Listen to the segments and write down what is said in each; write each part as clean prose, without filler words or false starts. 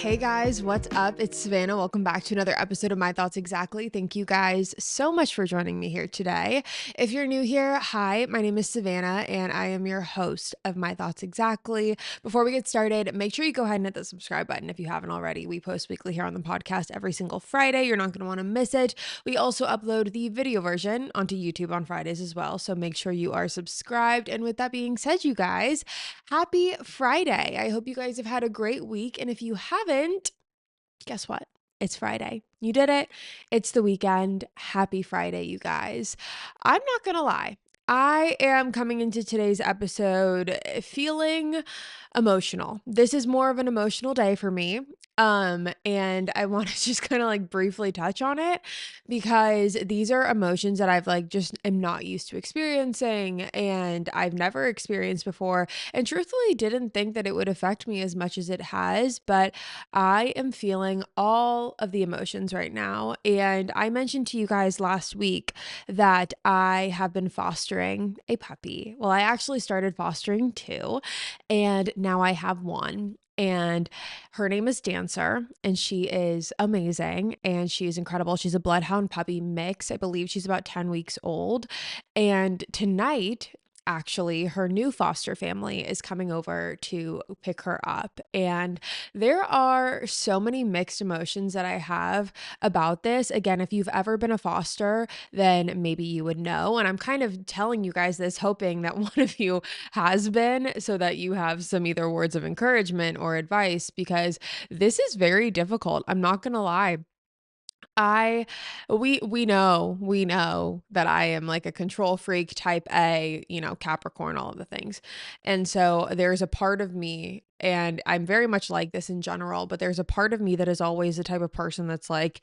Hey guys, what's up? It's Savannah. Welcome back to another episode of My Thoughts Exactly. Thank you guys so much for joining me here today. If you're new here, hi, my name is Savannah and I am your host of My Thoughts Exactly. Before we get started, make sure you go ahead and hit the subscribe button if you haven't already. We post weekly here on the podcast every single Friday. You're not going to want to miss it. We also upload the video version onto YouTube on Fridays as well. So make sure you are subscribed. And with that being said, you guys, happy Friday. I hope you guys have had a great week. And if you haven't, guess what? It's Friday. You did it. It's the weekend. Happy Friday, you guys. I'm not going to lie. I am coming into today's episode feeling emotional. This is more of an emotional day for me. And I want to just kind of like briefly touch on it because these are emotions that I've like just am not used to experiencing and I've never experienced before. And truthfully didn't think that it would affect me as much as it has, but I am feeling all of the emotions right now. And I mentioned to you guys last week that I have been fostering a puppy. Well, I actually started fostering two, and now I have one. And her name is Dancer, and she is amazing and she is incredible. She's a bloodhound puppy mix. I believe she's about 10 weeks old. And tonight, actually, her new foster family is coming over to pick her up. And there are so many mixed emotions that I have about this. Again, if you've ever been a foster, then maybe you would know. And I'm kind of telling you guys this, hoping that one of you has been, so that you have some either words of encouragement or advice, because this is very difficult. I'm not going to lie. I we know that I am like a control freak, type A, Capricorn, all of the things. And so there's a part of me, and I'm very much like this in general, but there's a part of me that is always the type of person that's like,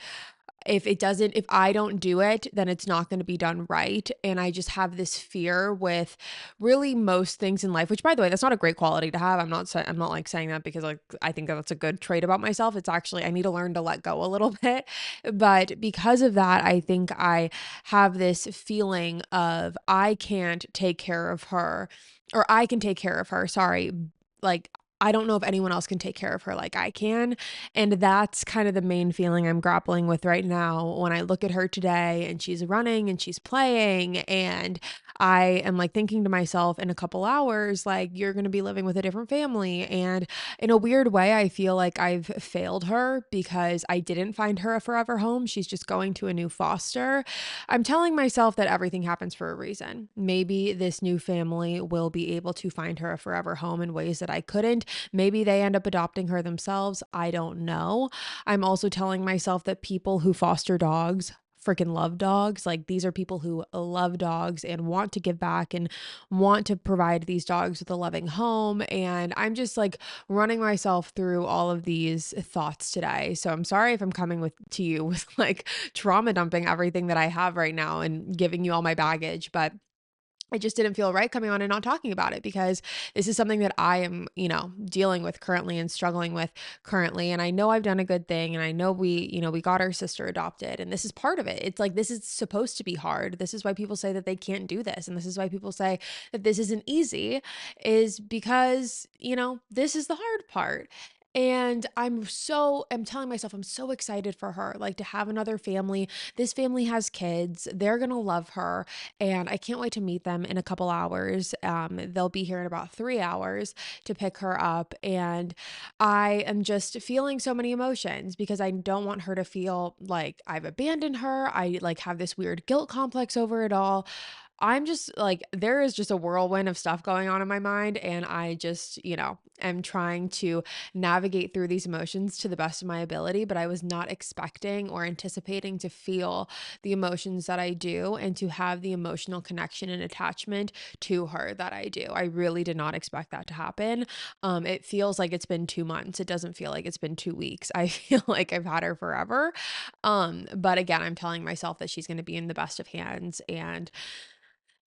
if I don't do it, then it's not going to be done right. And I just have this fear with really most things in life, which by the way, that's not a great quality to have. I'm not like saying that because like I think that that's a good trait about myself. It's actually, I need to learn to let go a little bit. But because of that, I think I have this feeling of I can't take care of her, or I can take care of her. Sorry. Like, I don't know if anyone else can take care of her like I can. And that's kind of the main feeling I'm grappling with right now when I look at her today and she's running and she's playing. And I am like thinking to myself, in a couple hours, like, you're going to be living with a different family. And in a weird way, I feel like I've failed her because I didn't find her a forever home. She's just going to a new foster. I'm telling myself that everything happens for a reason. Maybe this new family will be able to find her a forever home in ways that I couldn't. Maybe they end up adopting her themselves. I don't know. I'm also telling myself that people who foster dogs freaking love dogs. Like, these are people who love dogs and want to give back and want to provide these dogs with a loving home. And I'm just like running myself through all of these thoughts today. So I'm sorry if I'm coming to you with like trauma dumping everything that I have right now and giving you all my baggage, but I just didn't feel right coming on and not talking about it because this is something that I am, dealing with currently and struggling with currently. And I know I've done a good thing, and I know we got our sister adopted, and this is part of it. It's like, this is supposed to be hard. This is why people say that they can't do this. And this is why people say that this isn't easy, is because, this is the hard part. And I'm telling myself, I'm so excited for her, like, to have another family. This family has kids. They're going to love her, and I can't wait to meet them in a couple hours. They'll be here in about 3 hours to pick her up. And I am just feeling so many emotions because I don't want her to feel like I've abandoned her. I like have this weird guilt complex over it all. I'm just like, there is just a whirlwind of stuff going on in my mind. And I just, am trying to navigate through these emotions to the best of my ability. But I was not expecting or anticipating to feel the emotions that I do and to have the emotional connection and attachment to her that I do. I really did not expect that to happen. It feels like it's been 2 months. It doesn't feel like it's been 2 weeks. I feel like I've had her forever. But again, I'm telling myself that she's going to be in the best of hands, and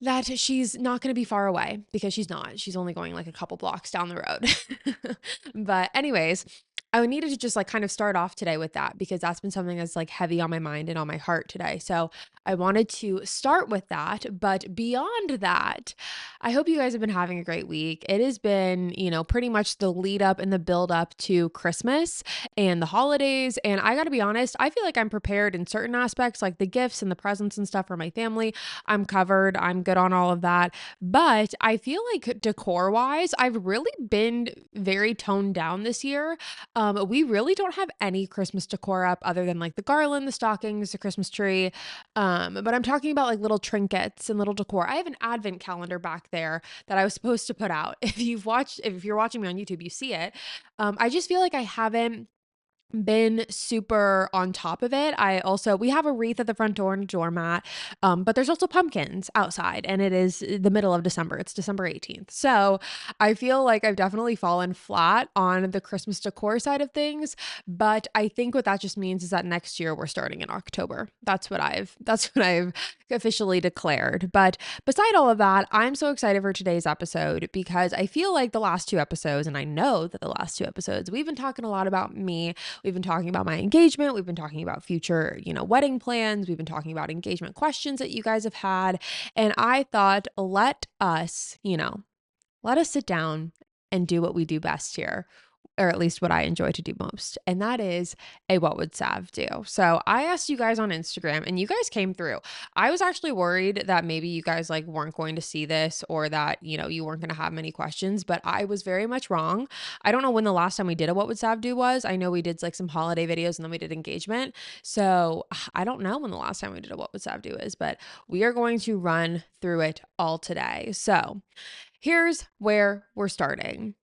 that she's not going to be far away, because she's not. She's only going like a couple blocks down the road. But anyways, I needed to just like kind of start off today with that because that's been something that's like heavy on my mind and on my heart today. So I wanted to start with that. But beyond that, I hope you guys have been having a great week. It has been, pretty much the lead up and the build up to Christmas and the holidays. And I got to be honest, I feel like I'm prepared in certain aspects, like the gifts and the presents and stuff for my family. I'm covered, I'm good on all of that. But I feel like decor wise, I've really been very toned down this year. We really don't have any Christmas decor up other than like the garland, the stockings, the Christmas tree. But I'm talking about like little trinkets and little decor. I have an advent calendar back there that I was supposed to put out. If you're watching me on YouTube, you see it. I just feel like I haven't been super on top of it. We have a wreath at the front door and a doormat. But there's also pumpkins outside and it is the middle of December. It's December 18th. So I feel like I've definitely fallen flat on the Christmas decor side of things. But I think what that just means is that next year we're starting in October. That's what I've officially declared. But beside all of that, I'm so excited for today's episode because I feel like the last two episodes, and I know that the last two episodes, we've been talking a lot about me. We've been talking about my engagement. We've been talking about future, wedding plans. We've been talking about engagement questions that you guys have had. And I thought, let us sit down and do what we do best here, or at least what I enjoy to do most. And that is a what would Sav do? So I asked you guys on Instagram and you guys came through. I was actually worried that maybe you guys like weren't going to see this or that, you weren't going to have many questions, but I was very much wrong. I don't know when the last time we did a what would Sav do was. I know we did like some holiday videos and then we did engagement. So I don't know when the last time we did a what would Sav do is, but we are going to run through it all today. So here's where we're starting.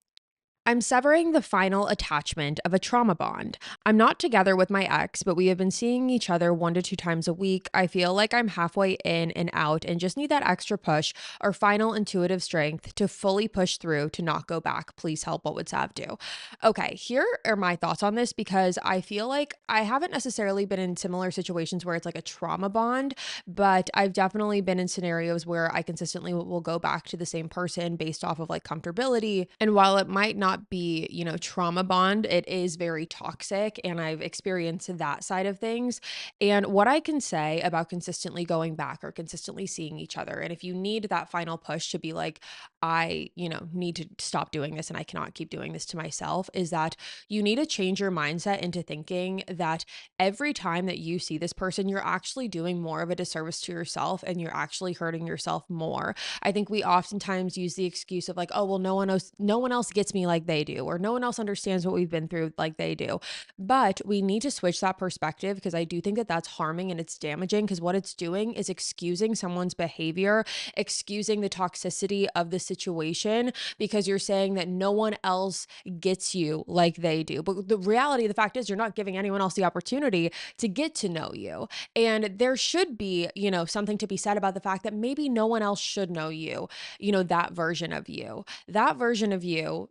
I'm severing the final attachment of a trauma bond. I'm not together with my ex, but we have been seeing each other 1 to 2 times a week. I feel like I'm halfway in and out and just need that extra push or final intuitive strength to fully push through to not go back. Please help. What would Sav do? Okay, here are my thoughts on this because I feel like I haven't necessarily been in similar situations where it's like a trauma bond, but I've definitely been in scenarios where I consistently will go back to the same person based off of like comfortability. And while it might not be, trauma bond, it is very toxic. And I've experienced that side of things. And what I can say about consistently going back or consistently seeing each other, and if you need that final push to be like, I, need to stop doing this and I cannot keep doing this to myself, is that you need to change your mindset into thinking that every time that you see this person, you're actually doing more of a disservice to yourself and you're actually hurting yourself more. I think we oftentimes use the excuse of like, oh, well, no one else gets me like they do, or no one else understands what we've been through like they do. But we need to switch that perspective because I do think that that's harming and it's damaging because what it's doing is excusing someone's behavior, excusing the toxicity of the situation because you're saying that no one else gets you like they do. But the reality of the fact is you're not giving anyone else the opportunity to get to know you. And there should be, something to be said about the fact that maybe no one else should know you, that version of you. That version of you,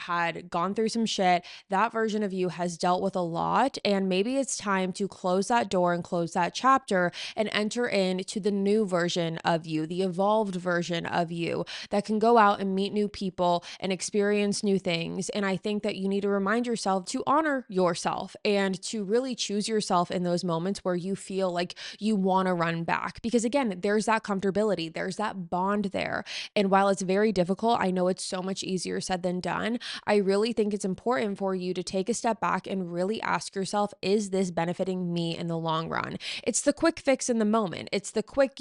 had gone through some shit. That version of you has dealt with a lot. And maybe it's time to close that door and close that chapter and enter into the new version of you, the evolved version of you that can go out and meet new people and experience new things. And I think that you need to remind yourself to honor yourself and to really choose yourself in those moments where you feel like you want to run back. Because again, there's that comfortability, there's that bond there. And while it's very difficult, I know it's so much easier said than done. I really think it's important for you to take a step back and really ask yourself, is this benefiting me in the long run? It's the quick fix in the moment. It's the quick,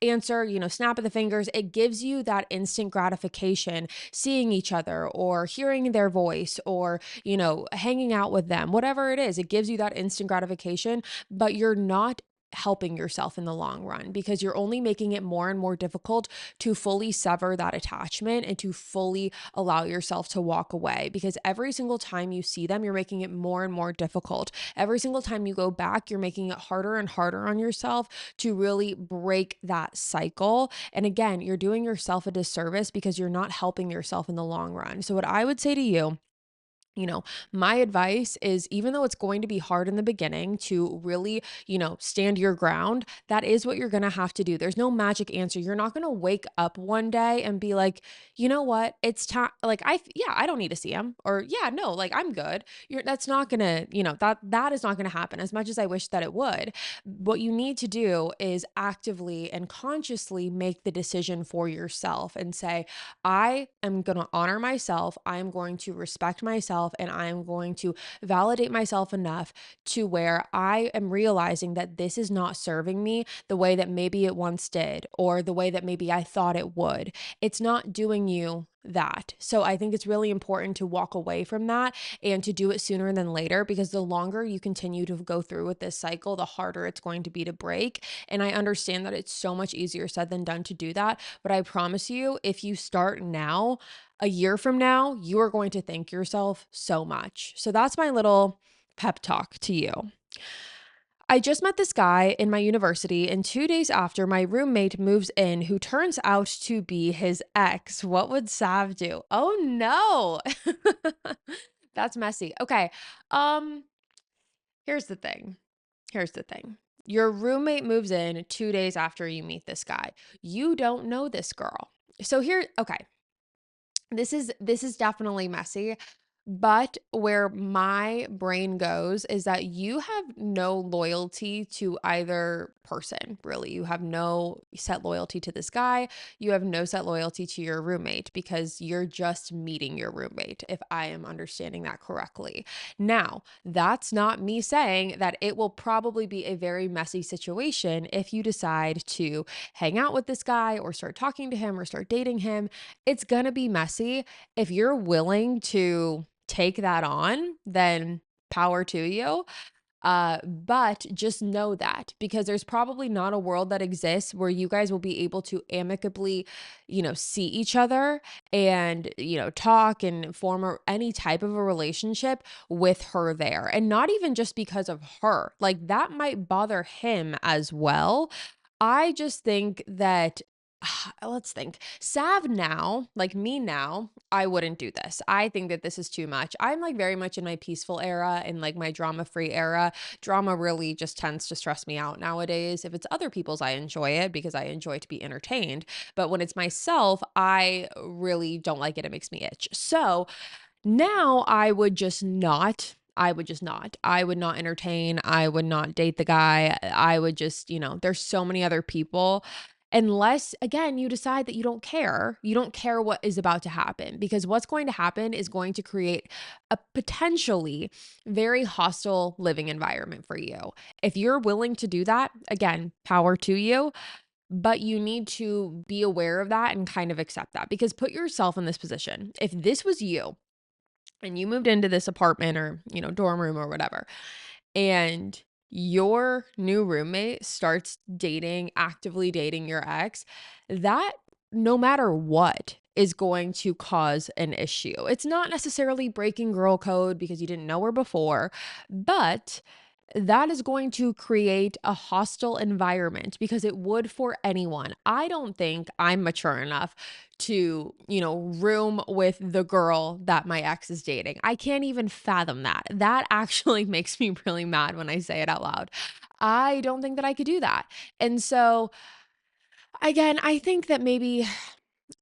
answer, snap of the fingers. It gives you that instant gratification, seeing each other or hearing their voice or, hanging out with them, whatever it is. It gives you that instant gratification, but you're not helping yourself in the long run because you're only making it more and more difficult to fully sever that attachment and to fully allow yourself to walk away because every single time you see them, you're making it more and more difficult. Every single time you go back, you're making it harder and harder on yourself to really break that cycle. And again, you're doing yourself a disservice because you're not helping yourself in the long run. So what I would say to you You know, my advice is, even though it's going to be hard in the beginning to really, stand your ground, that is what you're going to have to do. There's no magic answer. You're not going to wake up one day and be like, you know what? It's time. Like, yeah, I don't need to see him, or yeah, no, like I'm good. That's not going to, that is not going to happen, as much as I wish that it would. What you need to do is actively and consciously make the decision for yourself and say, I am going to honor myself. I'm going to respect myself, and I'm going to validate myself enough to where I am realizing that this is not serving me the way that maybe it once did, or the way that maybe I thought it would. It's not doing you that. So I think it's really important to walk away from that and to do it sooner than later, because the longer you continue to go through with this cycle, the harder it's going to be to break. And I understand that it's so much easier said than done to do that. But I promise you, if you start now, a year from now, you are going to thank yourself so much. So that's my little pep talk to you. I just met this guy in my university, and 2 days after, my roommate moves in, who turns out to be his ex. What would Sav do? Oh no. That's messy. Okay. Um, here's the thing. Here's the thing. Your roommate moves in 2 days after you meet this guy. You don't know this girl. So okay, this is definitely messy, but where my brain goes is that you have no loyalty to either person, really. You have no set loyalty to this guy. You have no set loyalty to your roommate, because you're just meeting your roommate, if I am understanding that correctly. Now, that's not me saying that it will probably be a very messy situation if you decide to hang out with this guy, or start talking to him, or start dating him. It's going to be messy. If you're willing to take that on, then power to you. But just know that, because there's probably not a world that exists where you guys will be able to amicably, see each other and, talk and form any type of a relationship with her there. And not even just because of her, like that might bother him as well. I just think that, let's think. Sav now, like me now, I wouldn't do this. I think that this is too much. I'm like very much in my peaceful era and like my drama free era. Drama really just tends to stress me out nowadays. If it's other people's, I enjoy it because I enjoy to be entertained. But when it's myself, I really don't like it. It makes me itch. So now I would just not. I would not entertain. I would not date the guy. I would just, there's so many other people. Unless, again, you decide that you don't care. You don't care what is about to happen, because what's going to happen is going to create a potentially very hostile living environment for you. If you're willing to do that, again, power to you. But you need to be aware of that and kind of accept that, because put yourself in this position. If this was you, and you moved into this apartment, or, dorm room or whatever, and your new roommate starts actively dating your ex, that, no matter what, is going to cause an issue. It's not necessarily breaking girl code because you didn't know her before, but that is going to create a hostile environment, because it would for anyone. I don't think I'm mature enough to, room with the girl that my ex is dating. I can't even fathom that. That actually makes me really mad when I say it out loud. I don't think that I could do that. And so, again, I think that maybe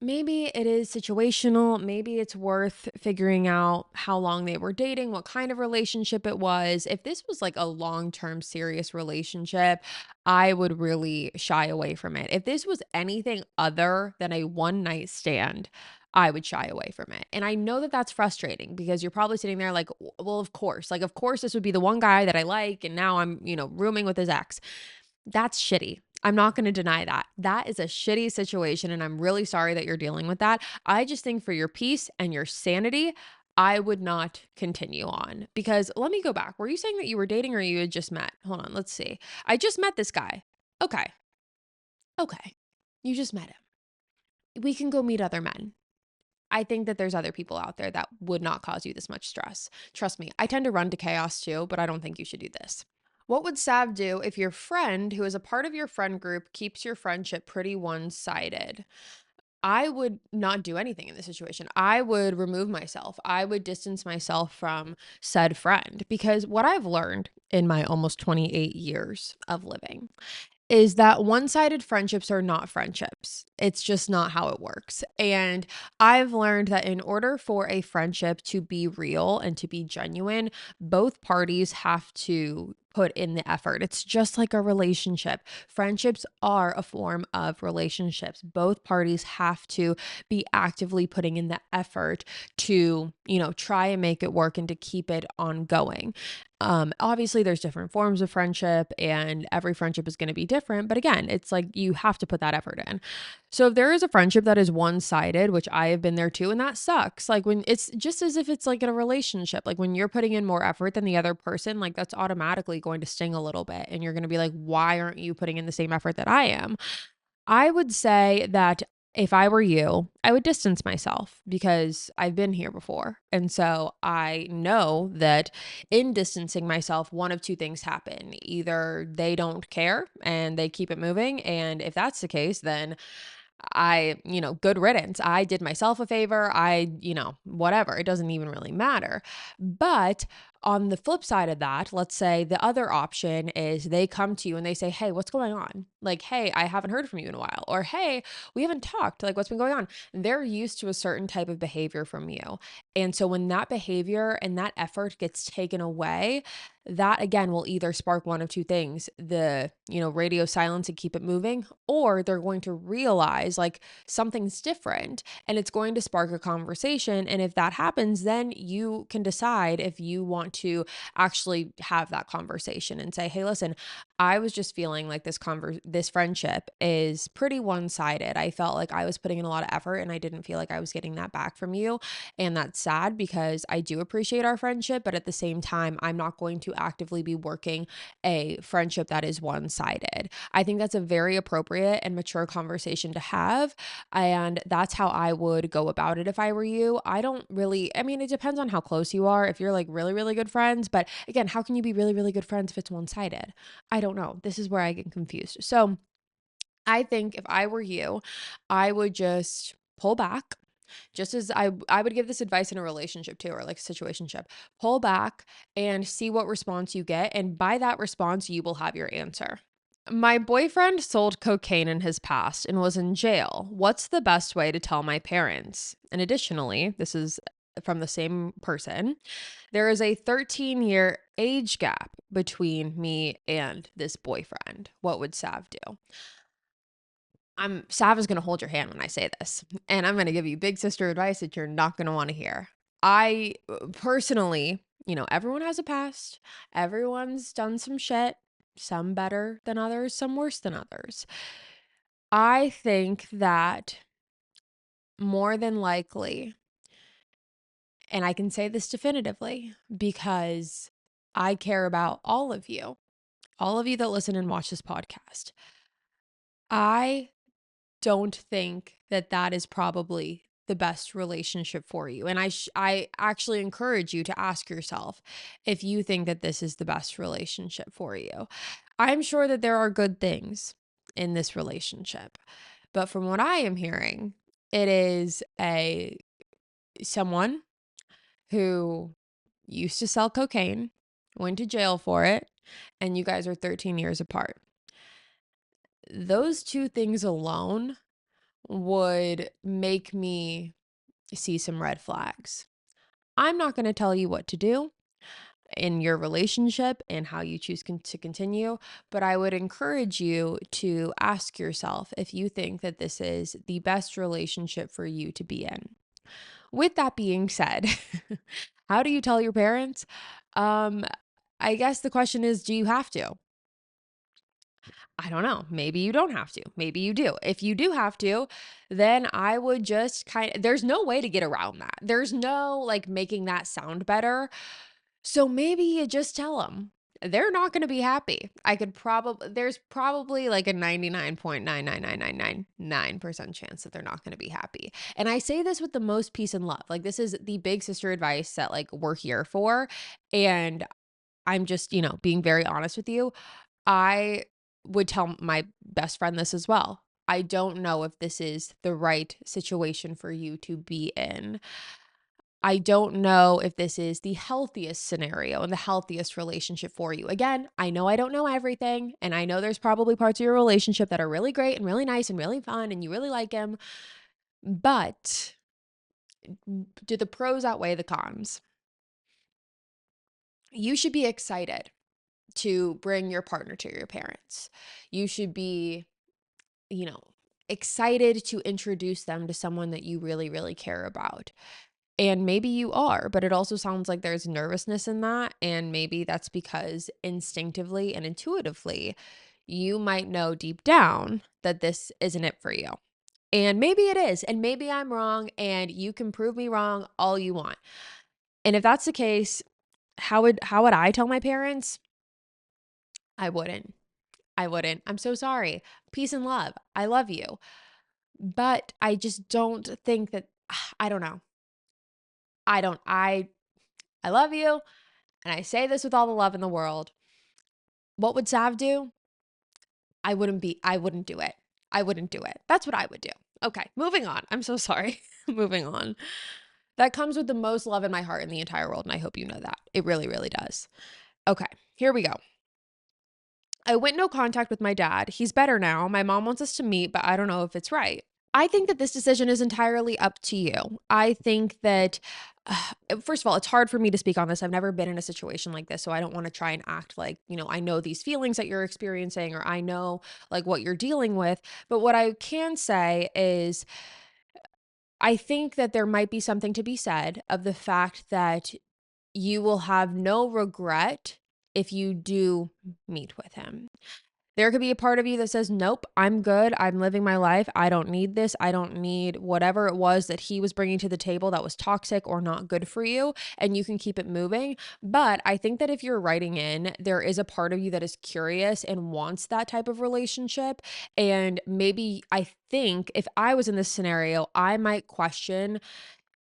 it is situational. Maybe it's worth figuring out how long they were dating, what kind of relationship it was. If this was like a long-term serious relationship, I would really shy away from it. If this was anything other than a one night stand, I would shy away from it. And I know that that's frustrating, because you're probably sitting there like, well, of course, this would be the one guy that I like. And now I'm, rooming with his ex. That's shitty. I'm not going to deny that. That is a shitty situation, and I'm really sorry that you're dealing with that. I just think, for your peace and your sanity, I would not continue on. Because let me go back. Were you saying that you were dating, or you had just met? Hold on, let's see. I just met this guy. Okay. Okay. You just met him. We can go meet other men. I think that there's other people out there that would not cause you this much stress. Trust me, I tend to run to chaos too, but I don't think you should do this. What would Sav do if your friend, who is a part of your friend group, keeps your friendship pretty one sided? I would not do anything in this situation. I would remove myself. I would distance myself from said friend because what I've learned in my almost 28 years of living is that one-sided friendships are not friendships. It's just not how it works. And I've learned that in order for a friendship to be real and to be genuine, both parties have to put in the effort. It's just like a relationship. Friendships are a form of relationships. Both parties have to be actively putting in the effort to, try and make it work and to keep it ongoing. Obviously there's different forms of friendship and every friendship is going to be different, but again, it's like you have to put that effort in. So if there is a friendship that is one-sided, which I have been there too, and that sucks. Like when it's just as if it's like in a relationship, like when you're putting in more effort than the other person, like that's automatically going to sting a little bit and you're going to be like, why aren't you putting in the same effort that I am? I would say that if I were you, I would distance myself because I've been here before. And so I know that in distancing myself, one of two things happen. Either they don't care and they keep it moving. And if that's the case, then good riddance. I did myself a favor. Whatever. It doesn't even really matter. But on the flip side of that, let's say the other option is they come to you and they say, hey, what's going on? Like, hey, I haven't heard from you in a while. Or, hey, we haven't talked. Like, what's been going on? They're used to a certain type of behavior from you. And so when that behavior and that effort gets taken away, that again will either spark one of two things, the radio silence and keep it moving, or they're going to realize like something's different and it's going to spark a conversation. And if that happens, then you can decide if you want to actually have that conversation and say, hey, listen, I was just feeling like this friendship is pretty one-sided. I felt like I was putting in a lot of effort and I didn't feel like I was getting that back from you. And that's sad because I do appreciate our friendship, but at the same time, I'm not going to actively be working a friendship that is one-sided. I think that's a very appropriate and mature conversation to have. And that's how I would go about it if I were you. It depends on how close you are, if you're like really, really good friends. But again, how can you be really, really good friends if it's one-sided? I don't know. This is where I get confused. So I think if I were you, I would just pull back just as I would give this advice in a relationship too, or like a situationship. Pull back and see what response you get. And by that response, you will have your answer. My boyfriend sold cocaine in his past and was in jail. What's the best way to tell my parents? And additionally, this is from the same person. There is a 13-year age gap between me and this boyfriend. What would Sav do? Sav is going to hold your hand when I say this, and I'm going to give you big sister advice that you're not going to want to hear. I personally, everyone has a past. Everyone's done some shit, some better than others, some worse than others. I think that more than likely, and I can say this definitively because I care about all of you that listen and watch this podcast. I don't think that that is probably the best relationship for you. And I actually encourage you to ask yourself if you think that this is the best relationship for you. I'm sure that there are good things in this relationship, but from what I am hearing, it is a someone who used to sell cocaine, went to jail for it, and you guys are 13 years apart. Those two things alone would make me see some red flags. I'm not going to tell you what to do in your relationship and how you choose to continue, but I would encourage you to ask yourself if you think that this is the best relationship for you to be in. With that being said, how do you tell your parents? Um, I guess the question is, do you have to? I don't know. Maybe you don't have to. Maybe you do. If you do have to, then I would just there's no way to get around that. There's no like making that sound better. So maybe you just tell them they're not going to be happy. There's probably like a 99.99999% chance that they're not going to be happy. And I say this with the most peace and love. Like, this is the big sister advice that like we're here for. And I'm just, being very honest with you. I would tell my best friend this as well. I don't know if this is the right situation for you to be in. I don't know if this is the healthiest scenario and the healthiest relationship for you. Again, I know I don't know everything, and I know there's probably parts of your relationship that are really great and really nice and really fun and you really like him, but do the pros outweigh the cons? You should be excited to bring your partner to your parents. You should be, you know, excited to introduce them to someone that you really, really care about. And maybe you are, but it also sounds like there's nervousness in that. And maybe that's because instinctively and intuitively, you might know deep down that this isn't it for you. And maybe it is. And maybe I'm wrong and you can prove me wrong all you want. And if that's the case, how would I tell my parents? I wouldn't. I wouldn't. I'm so sorry. Peace and love. I love you. But I just don't think that I don't know. I love you and I say this with all the love in the world. What would Sav do? I wouldn't do it. I wouldn't do it. That's what I would do. Okay, moving on. I'm so sorry. Moving on. That comes with the most love in my heart in the entire world, and I hope you know that. It really, really does. Okay, here we go. I went no contact with my dad. He's better now. My mom wants us to meet, but I don't know if it's right. I think that this decision is entirely up to you. I think that, first of all, it's hard for me to speak on this. I've never been in a situation like this, so I don't want to try and act like, I know these feelings that you're experiencing or I know like what you're dealing with. But what I can say is, I think that there might be something to be said of the fact that you will have no regret if you do meet with him. There could be a part of you that says, nope, I'm good. I'm living my life. I don't need this. I don't need whatever it was that he was bringing to the table that was toxic or not good for you. And you can keep it moving. But I think that if you're writing in, there is a part of you that is curious and wants that type of relationship. And maybe I think if I was in this scenario, I might question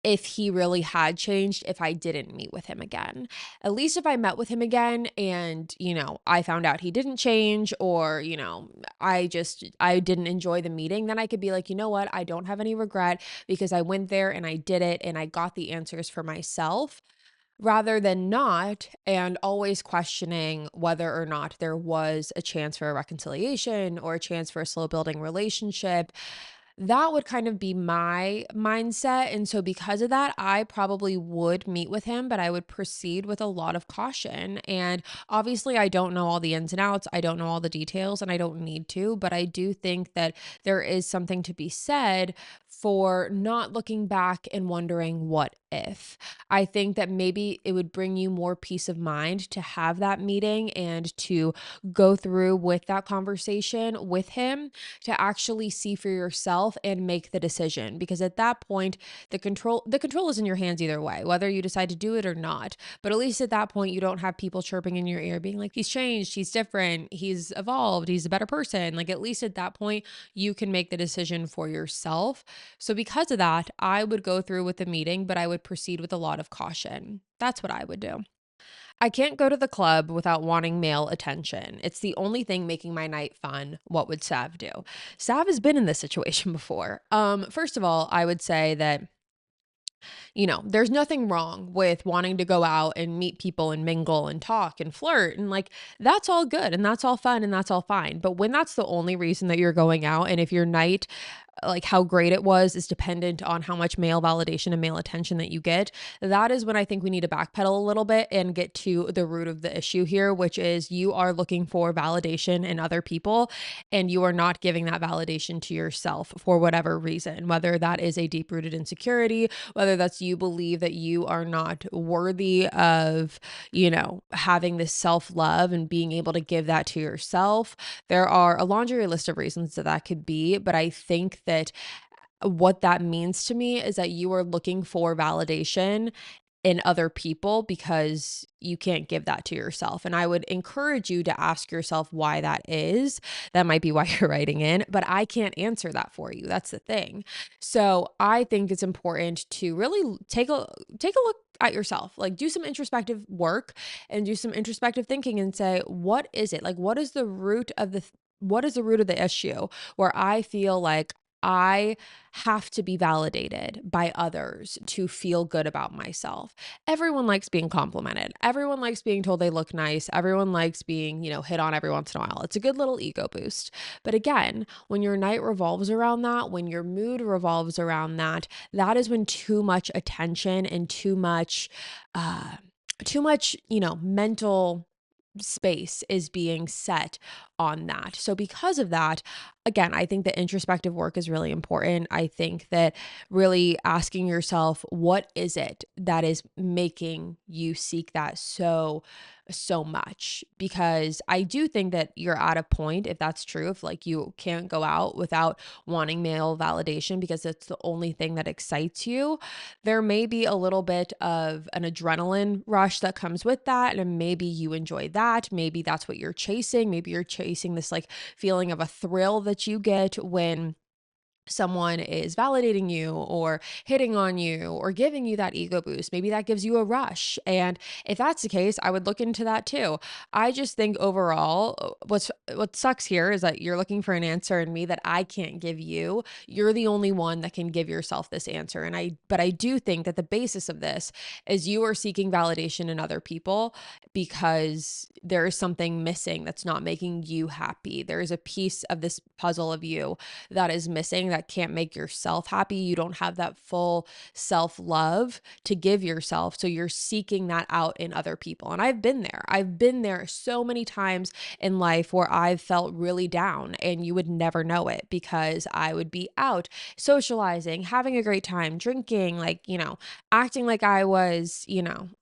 if he really had changed if I didn't meet with him again. At least if I met with him again and, I found out he didn't change or, I didn't enjoy the meeting, then I could be like, you know what? I don't have any regret because I went there and I did it and I got the answers for myself rather than not and always questioning whether or not there was a chance for a reconciliation or a chance for a slow building relationship. That would kind of be my mindset. And so, because of that, I probably would meet with him, but I would proceed with a lot of caution. And obviously, I don't know all the ins and outs. I don't know all the details, and I don't need to. But I do think that there is something to be said for not looking back and wondering what if. I think that maybe it would bring you more peace of mind to have that meeting and to go through with that conversation with him to actually see for yourself and make the decision, because at that point the control is in your hands either way, whether you decide to do it or not. But at least at that point you don't have people chirping in your ear being like, he's changed, he's different, he's evolved, he's a better person. Like, at least at that point you can make the decision for yourself. So because of that, I would go through with the meeting, but I would proceed with a lot of caution. That's what I would do. I can't go to the club without wanting male attention. It's the only thing making my night fun. What would Sav do? Sav has been in this situation before. First of all, I would say that there's nothing wrong with wanting to go out and meet people and mingle and talk and flirt. And like, that's all good and that's all fun and that's all fine. But when that's the only reason that you're going out, and if your night, like how great it was, is dependent on how much male validation and male attention that you get, that is when I think we need to backpedal a little bit and get to the root of the issue here, which is you are looking for validation in other people and you are not giving that validation to yourself for whatever reason, whether that is a deep rooted insecurity, whether that's you believe that you are not worthy of, having this self love and being able to give that to yourself. There are a laundry list of reasons that could be, but I think that what that means to me is that you are looking for validation in other people because you can't give that to yourself. And I would encourage you to ask yourself why that is. That might be why you're writing in, but I can't answer that for you. That's the thing. So I think it's important to really take a look at yourself, like do some introspective work and do some introspective thinking and say, what is it? Like, what is the root of what is the root of the issue where I feel like I have to be validated by others to feel good about myself. Everyone likes being complimented. Everyone likes being told they look nice. Everyone likes being, hit on every once in a while. It's a good little ego boost. But again, when your night revolves around that, when your mood revolves around that, that is when too much attention and uh, mental space is being set on that. So because of that, again, I think that introspective work is really important. I think that really asking yourself, what is it that is making you seek that so much? Because I do think that you're at a point, if that's true, if like you can't go out without wanting male validation because it's the only thing that excites you, there may be a little bit of an adrenaline rush that comes with that. And maybe you enjoy that. Maybe that's what you're chasing. Maybe you're chasing this like feeling of a thrill that you get when someone is validating you or hitting on you or giving you that ego boost. Maybe that gives you a rush. And if that's the case, I would look into that too. I just think overall, what sucks here is that you're looking for an answer in me that I can't give you. You're the only one that can give yourself this answer. But I do think that the basis of this is you are seeking validation in other people because there is something missing that's not making you happy. There is a piece of this puzzle of you that is missing that can't make yourself happy. You don't have that full self-love to give yourself. So you're seeking that out in other people. And I've been there. I've been there so many times in life where I've felt really down and you would never know it because I would be out socializing, having a great time, drinking, like, acting like I was,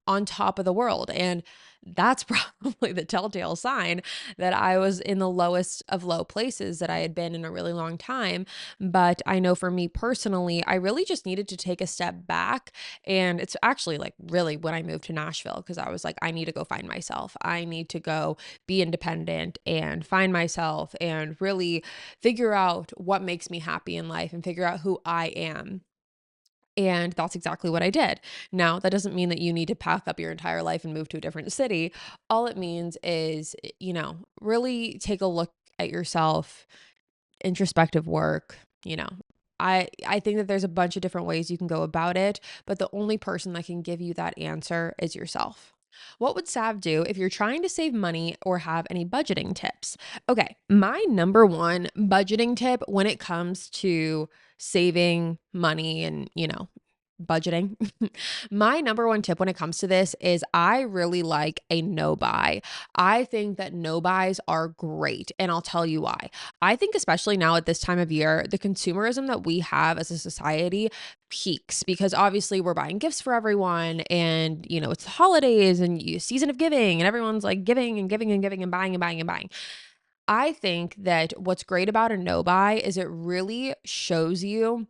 on top of the world. And that's probably the telltale sign that I was in the lowest of low places that I had been in a really long time. But I know for me personally, I really just needed to take a step back. And it's actually like really when I moved to Nashville, because I was like, I need to go find myself. I need to go be independent and find myself and really figure out what makes me happy in life and figure out who I am. And that's exactly what I did. Now, that doesn't mean that you need to pack up your entire life and move to a different city. All it means is, really take a look at yourself, introspective work, you know. I think that there's a bunch of different ways you can go about it, but the only person that can give you that answer is yourself. What would Sav do if you're trying to save money or have any budgeting tips? Okay, my number one budgeting tip when it comes to saving money and, budgeting. My number one tip when it comes to this is I really like a no buy. I think that no buys are great, and I'll tell you why. I think especially now at this time of year, the consumerism that we have as a society peaks because obviously we're buying gifts for everyone and it's the holidays and season of giving and everyone's like giving and giving and giving and buying and buying and buying. I think that what's great about a no buy is it really shows you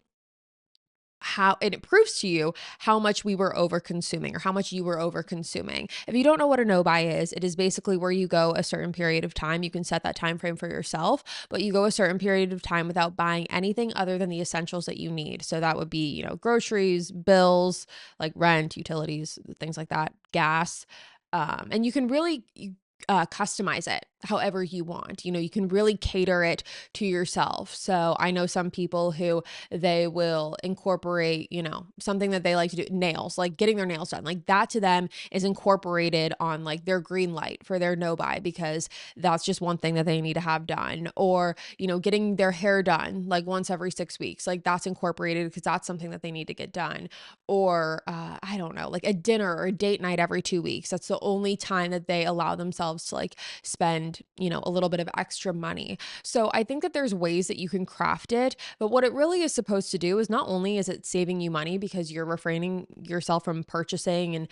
how and it proves to you how much we were over consuming or how much you were over consuming. If you don't know what a no buy is, it is basically where you go a certain period of time. You can set that time frame for yourself, but you go a certain period of time without buying anything other than the essentials that you need. So that would be, groceries, bills, like rent, utilities, things like that, gas. And you can really customize it however you want. You can really cater it to yourself. So I know some people who they will incorporate, something that they like to do, nails, like getting their nails done. Like that to them is incorporated on like their green light for their no buy because that's just one thing that they need to have done. Or, getting their hair done like once every 6 weeks. Like that's incorporated because that's something that they need to get done. Or I don't know, like a dinner or a date night every 2 weeks. That's the only time that they allow themselves to like spend, a little bit of extra money. So I think that there's ways that you can craft it, but what it really is supposed to do is not only is it saving you money because you're refraining yourself from purchasing and,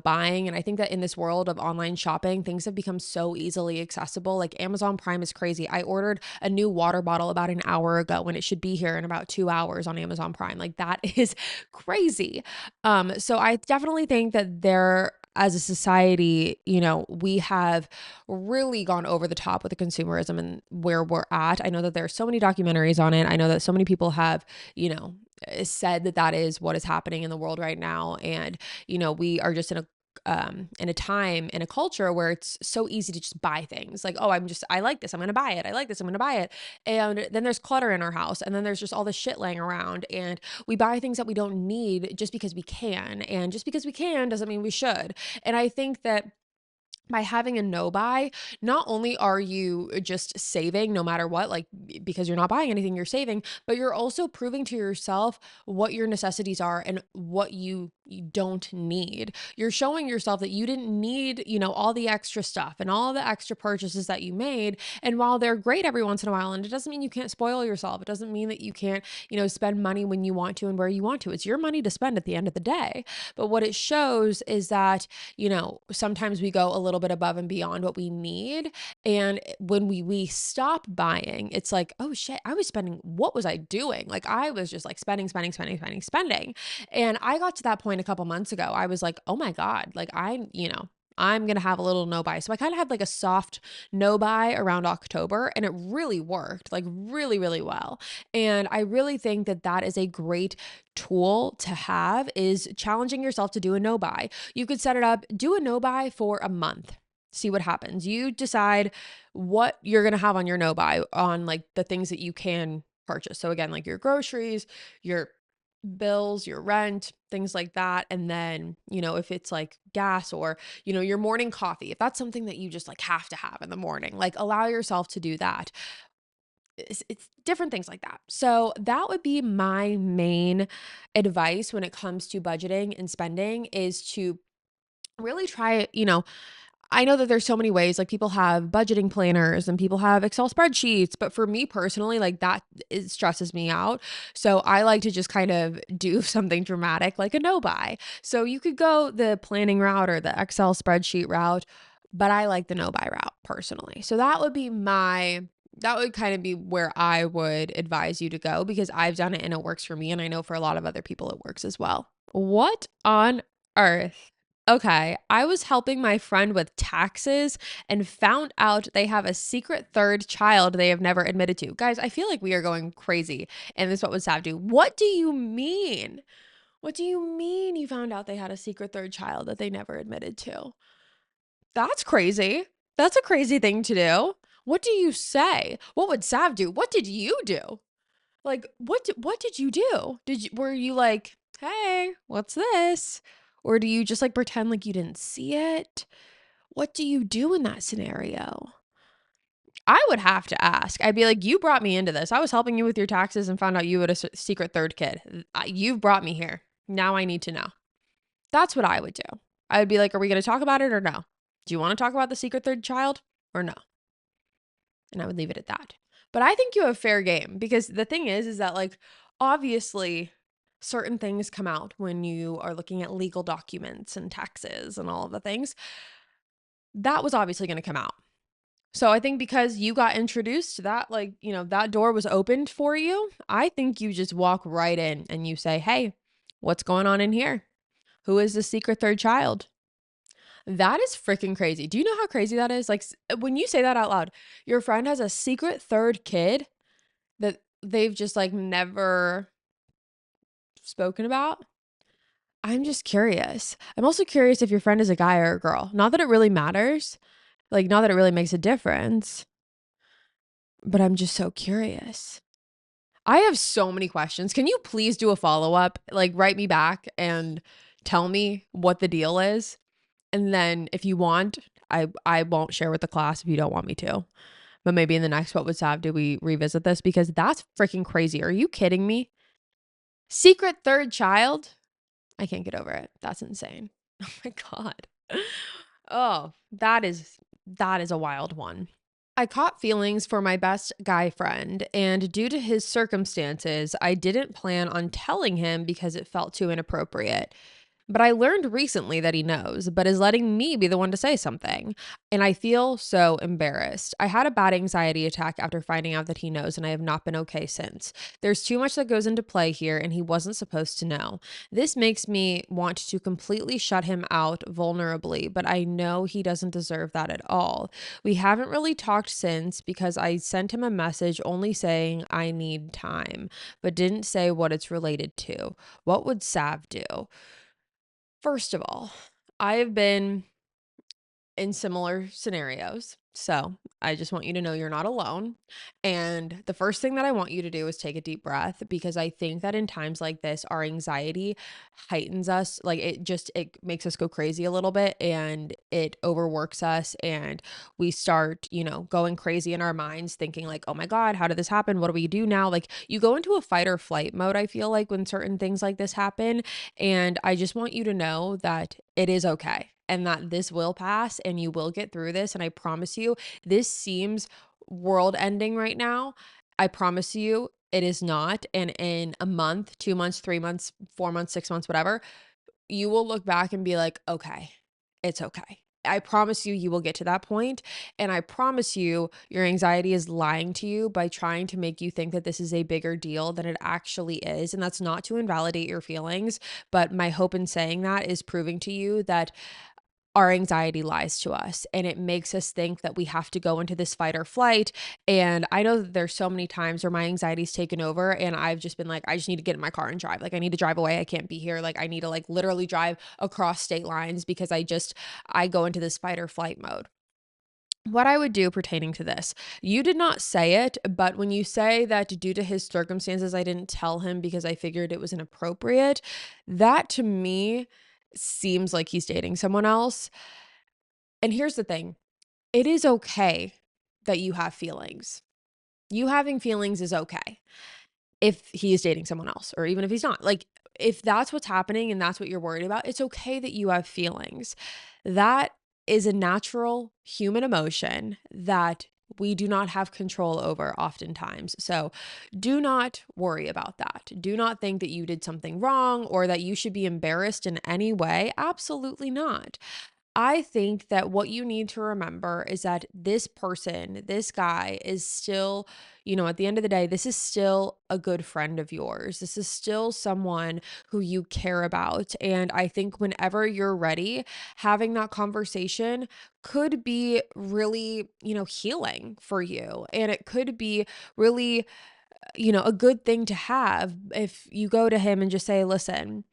buying. And I think that in this world of online shopping, things have become so easily accessible. Like Amazon Prime is crazy. I ordered a new water bottle about an hour ago when it should be here in about 2 hours on Amazon Prime. Like that is crazy. So I definitely think that as a society, we have really gone over the top with the consumerism and where we're at. I know that there are so many documentaries on it. I know that so many people have, said that that is what is happening in the world right now. And, we are just in a in a time in a culture where it's so easy to just buy things like, oh, I like this, I'm gonna buy it, I like this, I'm gonna buy it. And then there's clutter in our house, and then there's just all this shit laying around, and we buy things that we don't need just because we can, and just because we can doesn't mean we should. And I think that by having a no buy, not only are you just saving no matter what, like because you're not buying anything, you're saving, but you're also proving to yourself what your necessities are and what you don't need. You're showing yourself that you didn't need, all the extra stuff and all the extra purchases that you made. And while they're great every once in a while, and it doesn't mean you can't spoil yourself, it doesn't mean that you can't, spend money when you want to and where you want to. It's your money to spend at the end of the day. But what it shows is that sometimes we go a little bit above and beyond what we need. And when we stop buying, it's like, oh shit, I was spending, what was I doing? Like I was just like spending, spending, spending, spending, spending. And I got to that point a couple months ago. I was like, oh my God, like I'm going to have a little no buy. So I kind of had like a soft no buy around October, and it really worked, like really, really well. And I really think that that is a great tool to have, is challenging yourself to do a no buy. You could set it up, do a no buy for a month. See what happens. You decide what you're going to have on your no buy on like the things that you can purchase. So again, like your groceries, your bills, your rent, things like that. And then, if it's like gas or, your morning coffee, if that's something that you just like have to have in the morning, like allow yourself to do that. It's different things like that. So that would be my main advice when it comes to budgeting and spending, is to really try, I know that there's so many ways, like people have budgeting planners and people have Excel spreadsheets, but for me personally, like that, it stresses me out. So I like to just kind of do something dramatic like a no buy. So you could go the planning route or the Excel spreadsheet route, but I like the no buy route personally. So that would kind of be where I would advise you to go, because I've done it and it works for me. And I know for a lot of other people it works as well. What on earth? Okay, I was helping my friend with taxes and found out they have a secret third child they have never admitted to. Guys, I feel like we are going crazy, and this is what would Sav do. What do you mean? What do you mean you found out they had a secret third child that they never admitted to? That's crazy. That's a crazy thing to do. What do you say? What would Sav do? What did you do? Like, what did you do? Were you like, "Hey, what's this?" Or do you just like pretend like you didn't see it? What do you do in that scenario? I would have to ask. I'd be like, "You brought me into this. I was helping you with your taxes and found out you had a secret third kid. You've brought me here. Now I need to know." That's what I would do. I would be like, "Are we going to talk about it or no? Do you want to talk about the secret third child or no?" And I would leave it at that. But I think you have fair game, because the thing is that like, obviously certain things come out when you are looking at legal documents and taxes and all of the things. That was obviously going to come out. So I think because you got introduced to that, like, that door was opened for you, I think you just walk right in and you say, "Hey, what's going on in here? Who is the secret third child?" That is freaking crazy. Do you know how crazy that is? Like when you say that out loud, your friend has a secret third kid that they've just like never spoken about. I'm just curious. I'm also curious if your friend is a guy or a girl. Not that it really matters, like not that it really makes a difference, but I'm just so curious. I have so many questions. Can you please do a follow-up? Like write me back and tell me what the deal is. And then if you want, I won't share with the class if you don't want me to. But maybe in the next What Would Sav Do we revisit this, because that's freaking crazy. Are you kidding me? Secret third child? I can't get over it. That's insane. Oh my God. Oh, that is a wild one. I caught feelings for my best guy friend, and due to his circumstances, I didn't plan on telling him because it felt too inappropriate. But I learned recently that he knows, but is letting me be the one to say something. And I feel so embarrassed. I had a bad anxiety attack after finding out that he knows, and I have not been okay since. There's too much that goes into play here, and he wasn't supposed to know. This makes me want to completely shut him out vulnerably, but I know he doesn't deserve that at all. We haven't really talked since because I sent him a message only saying I need time, but didn't say what it's related to. What would Sav do? First of all, I have been in similar scenarios. So I just want you to know you're not alone. And the first thing that I want you to do is take a deep breath because I think that in times like this, our anxiety heightens us. Like it makes us go crazy a little bit and it overworks us. And we start, going crazy in our minds, thinking, like, oh my God, how did this happen? What do we do now? Like you go into a fight or flight mode, I feel like, when certain things like this happen. And I just want you to know that it is okay and that this will pass and you will get through this. And I promise you, this seems world ending right now. I promise you, it is not. And in a month, 2 months, 3 months, 4 months, 6 months, whatever, you will look back and be like, okay, it's okay. I promise you, you will get to that point. And I promise you, your anxiety is lying to you by trying to make you think that this is a bigger deal than it actually is. And that's not to invalidate your feelings. But my hope in saying that is proving to you that our anxiety lies to us and it makes us think that we have to go into this fight or flight. And I know that there's so many times where my anxiety's taken over and I've just been like, I just need to get in my car and drive. Like I need to drive away. I can't be here. Like I need to like literally drive across state lines because I go into this fight or flight mode. What I would do pertaining to this, you did not say it, but when you say that due to his circumstances, I didn't tell him because I figured it was inappropriate, that to me seems like he's dating someone else. And here's the thing, it is okay that you have feelings. You having feelings is okay if he is dating someone else or even if he's not. Like, if that's what's happening and that's what you're worried about, it's okay that you have feelings. That is a natural human emotion that we do not have control over oftentimes. So do not worry about that. Do not think that you did something wrong or that you should be embarrassed in any way. Absolutely not. I think that what you need to remember is that this person, this guy is still, at the end of the day, this is still a good friend of yours. This is still someone who you care about. And I think whenever you're ready, having that conversation could be really, healing for you. And it could be really, a good thing to have if you go to him and just say, listen,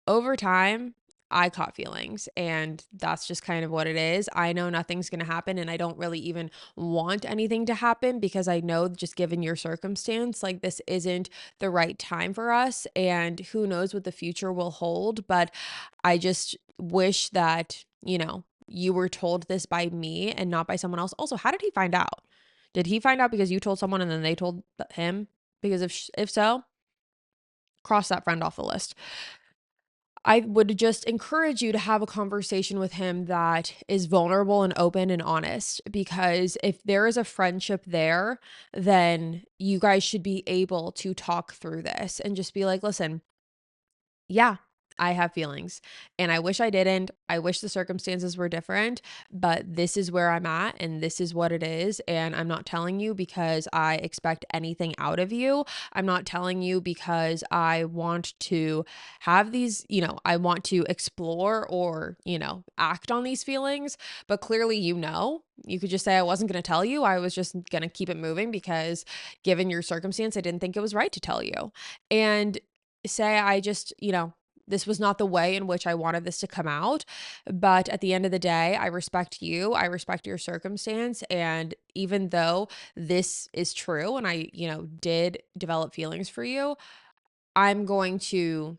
over time, I caught feelings, and that's just kind of what it is. I know nothing's going to happen, and I don't really even want anything to happen because I know, just given your circumstance, like this isn't the right time for us, and who knows what the future will hold. But I just wish that, you were told this by me and not by someone else. Also, how did he find out? Did he find out because you told someone and then they told him? Because if so, cross that friend off the list. I would just encourage you to have a conversation with him that is vulnerable and open and honest, because if there is a friendship there, then you guys should be able to talk through this and just be like, listen, yeah, I have feelings and I wish I didn't. I wish the circumstances were different, but this is where I'm at and this is what it is. And I'm not telling you because I expect anything out of you. I'm not telling you because I want to have these, I want to explore or, act on these feelings. But clearly, you could just say, I wasn't going to tell you. I was just going to keep it moving because given your circumstance, I didn't think it was right to tell you. And say I just, this was not the way in which I wanted this to come out. But at the end of the day, I respect you. I respect your circumstance. And even though this is true and I, did develop feelings for you, I'm going to,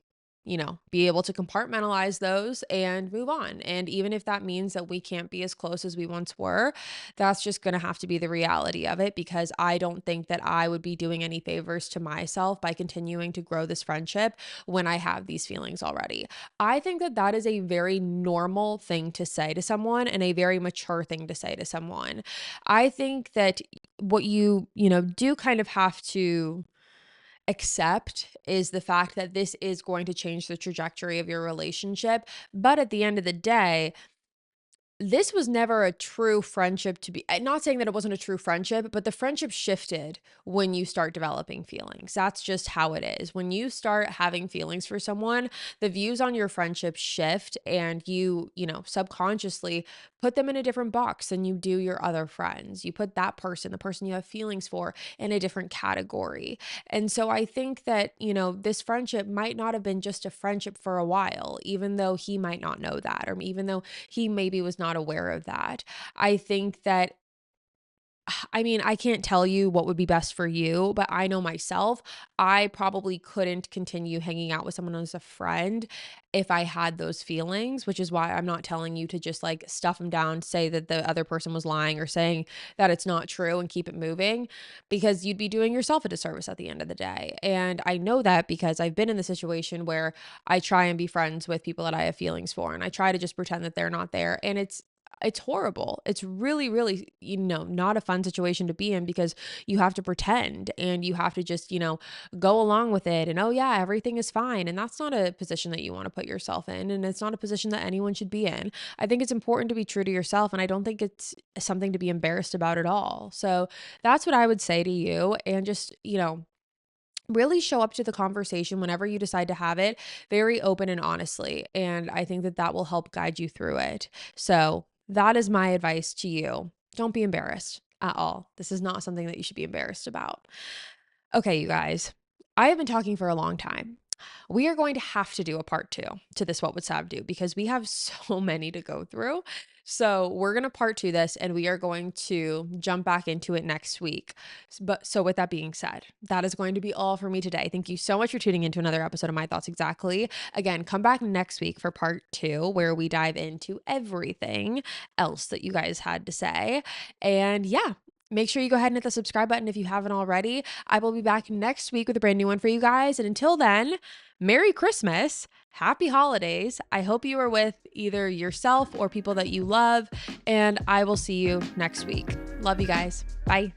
be able to compartmentalize those and move on. And even if that means that we can't be as close as we once were, that's just going to have to be the reality of it, because I don't think that I would be doing any favors to myself by continuing to grow this friendship when I have these feelings already. I think that that is a very normal thing to say to someone and a very mature thing to say to someone. I think that what you do kind of have to accept is the fact that this is going to change the trajectory of your relationship. But at the end of the day, this was never a true friendship to be, not saying that it wasn't a true friendship, but the friendship shifted when you start developing feelings. That's just how it is. When you start having feelings for someone, the views on your friendship shift, and you know, subconsciously put them in a different box than you do your other friends. You put that person, the person you have feelings for, in a different category. And so I think that, you know, this friendship might not have been just a friendship for a while, even though he might not know that, or even though he maybe was not aware of that. I think that, I mean, I can't tell you what would be best for you, but I know myself, I probably couldn't continue hanging out with someone as a friend if I had those feelings, which is why I'm not telling you to just like stuff them down, say that the other person was lying, or saying that it's not true and keep it moving, because you'd be doing yourself a disservice at the end of the day. And I know that because I've been in the situation where I try and be friends with people that I have feelings for, and I try to just pretend that they're not there. And it's horrible. It's really, really, you know, not a fun situation to be in, because you have to pretend and you have to just, you know, go along with it. And oh, yeah, everything is fine. And that's not a position that you want to put yourself in. And it's not a position that anyone should be in. I think it's important to be true to yourself. And I don't think it's something to be embarrassed about at all. So that's what I would say to you. And just, you know, really show up to the conversation whenever you decide to have it, very open and honestly. And I think that that will help guide you through it. So that is my advice to you. Don't be embarrassed at all. This is not something that you should be embarrassed about. Okay, you guys, I have been talking for a long time. We are going to have to do a part two to this What Would Sav Do, because we have so many to go through. So we're going to part two this, and we are going to jump back into it next week. But so with that being said, that is going to be all for me today. Thank you so much for tuning into another episode of My Thoughts Exactly. Again, come back next week for part two, where we dive into everything else that you guys had to say. And yeah, make sure you go ahead and hit the subscribe button if you haven't already. I will be back next week with a brand new one for you guys. And until then, Merry Christmas, Happy Holidays. I hope you are with either yourself or people that you love. And I will see you next week. Love you guys. Bye.